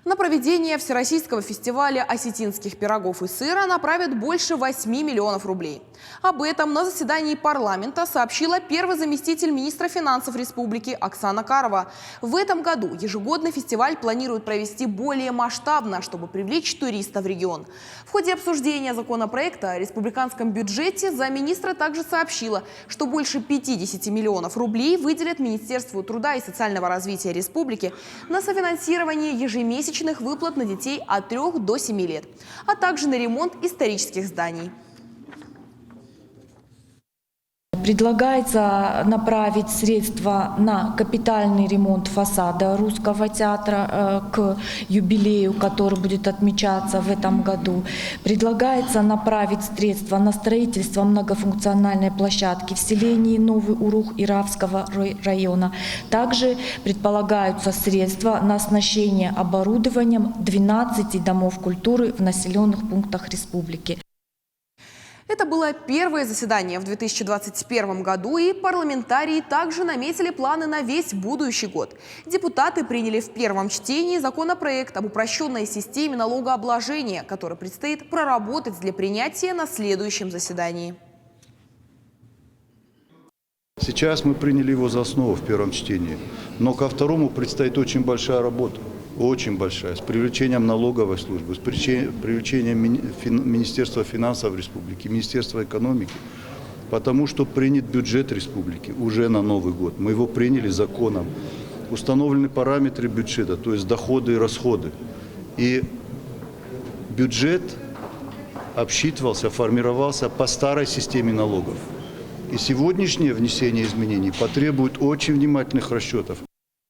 На проведение Всероссийского фестиваля осетинских пирогов и сыра направят больше 8 миллионов рублей. Об этом на заседании парламента сообщила первый заместитель министра финансов республики Оксана Карова. В этом году ежегодный фестиваль планируют провести более масштабно, чтобы привлечь туристов в регион. В ходе обсуждения законопроекта о республиканском бюджете замминистра также сообщила, что больше 50 миллионов рублей выделят Министерству труда и социального развития республики на софинансирование ежемесячных выплат на детей от 3 до 7 лет, а также на ремонт исторических зданий. Предлагается направить средства на капитальный ремонт фасада Русского театра к юбилею, который будет отмечаться в этом году. Предлагается направить средства на строительство многофункциональной площадки в селении Новый Урух Иравского района. Также предполагаются средства на оснащение оборудованием 12 домов культуры в населенных пунктах республики. Это было первое заседание в 2021 году, и парламентарии также наметили планы на весь будущий год. Депутаты приняли в первом чтении законопроект об упрощенной системе налогообложения, который предстоит проработать для принятия на следующем заседании. Сейчас мы приняли его за основу в первом чтении, но ко второму предстоит очень большая работа. Очень большая, с привлечением налоговой службы, с привлечением Министерства финансов республики, Министерства экономики, потому что принят бюджет республики уже на Новый год. Мы его приняли законом. Установлены параметры бюджета, то есть доходы и расходы. И бюджет обсчитывался, формировался по старой системе налогов. И сегодняшнее внесение изменений потребует очень внимательных расчетов.